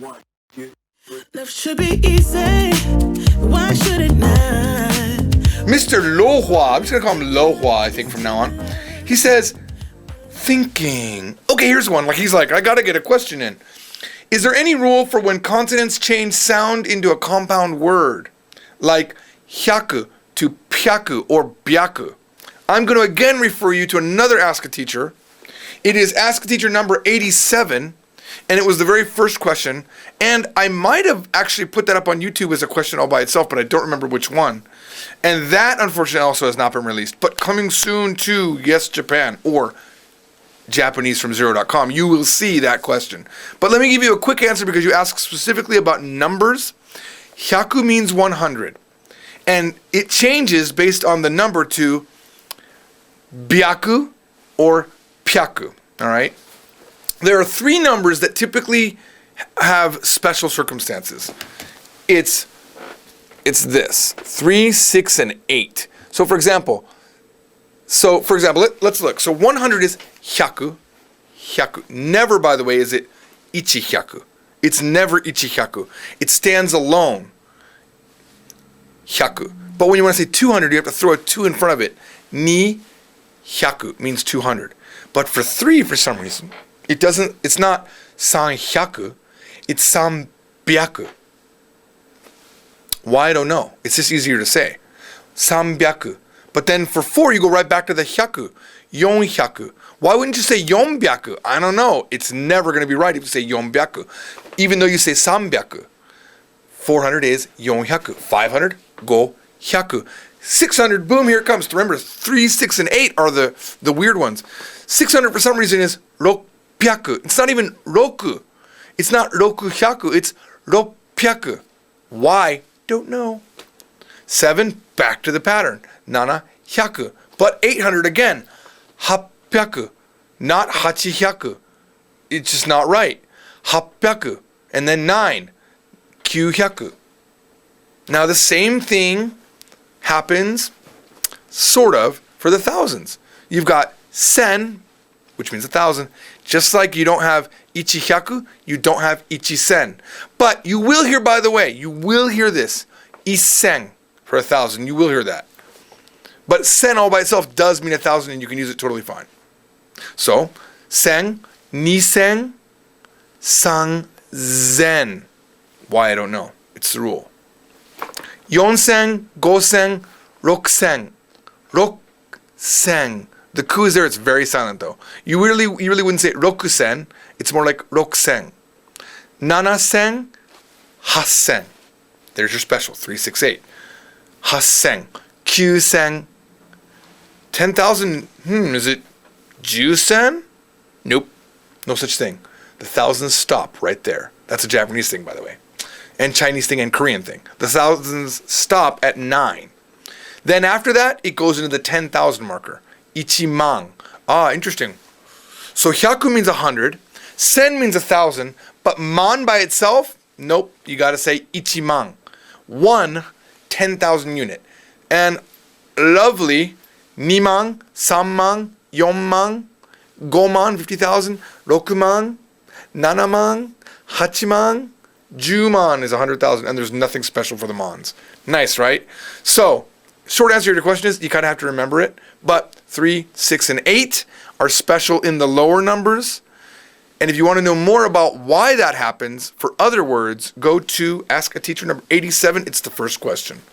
Love should be easy. Why should it not? Mr. Lohua, I'm just gonna call him Lohua, I think, from now on. He says, thinking. Okay, here's one. He's like, I gotta get a question in. Is there any rule for when consonants change sound into a compound word? Like hyaku to pyaku or byaku. I'm gonna again refer you to another Ask a Teacher. It is Ask a Teacher number 87. And it was the very first question. And I might have actually put that up on YouTube as a question all by itself, but I don't remember which one. And that, unfortunately, also has not been released. But coming soon to Yes Japan or JapaneseFromZero.com, you will see that question. But let me give you a quick answer because you asked specifically about numbers. Hyaku means 100. And it changes based on the number to byaku or pyaku. All right? There are three numbers that typically have special circumstances. It's this, 3, 6, and 8. So for example, let's look. So 100 is hyaku. Never, by the way, is it ichihyaku. It's never ichihyaku. It stands alone. Hyaku. But when you want to say 200, you have to throw a 2 in front of it. Ni hyaku means 200. But for 3, for some reason, it's not sanhyaku, it's sanbyaku. Why, I don't know. It's just easier to say. Sanbyaku. But then for 4, you go right back to the hyaku. Yonhyaku. Why wouldn't you say yonbyaku? I don't know. It's never going to be right if you say yonbyaku. Even though you say sanbyaku. 400 is yonhyaku. 500, go hyaku. 600, boom, here it comes. Remember, 3, 6, and 8 are the weird ones. 600 for some reason is rokpyaku. It's not even roku. It's not rokuhyaku. It's rokpyaku. Why? Don't know. 7, back to the pattern. Nana, hyaku. But 800 again. Hapyaku. Not hachihyaku. It's just not right. Hapyaku. And then 9. Kyuhyaku. Now the same thing happens, sort of, for the thousands. You've got sen, which means 1,000. Just like you don't have ichihyaku, you don't have ichisen. But you will hear, by the way, you will hear this, isen for 1,000. You will hear that. But sen all by itself does mean 1,000, and you can use it totally fine. So, sen, nisen, sanzen. Why, I don't know. It's the rule. Yonsen, gosen, roksen. Roksen. The ku is there, it's very silent though. You really wouldn't say rokusen, it's more like roksen. Nanasen, hasen. There's your special, 3, 6, 8. Hasen, kyusen. 10,000, is it jusen? Nope, no such thing. The thousands stop right there. That's a Japanese thing, by the way. And Chinese thing and Korean thing. The thousands stop at 9. Then after that, it goes into the 10,000 marker. Ichiman. Interesting. So hyaku means 100. Sen means 1,000. But man by itself, nope. You got to say ichiman. 1 10,000 unit. And lovely, niman, sanman, yonman, goman, 50,000, rokuman, nanaman, hachiman, Juman is 100,000, and there's nothing special for the mons. Nice, right? So, short answer to your question is you kind of have to remember it, but 3, 6, and 8 are special in the lower numbers. And if you want to know more about why that happens for other words, go to Ask a Teacher number 87. It's the first question.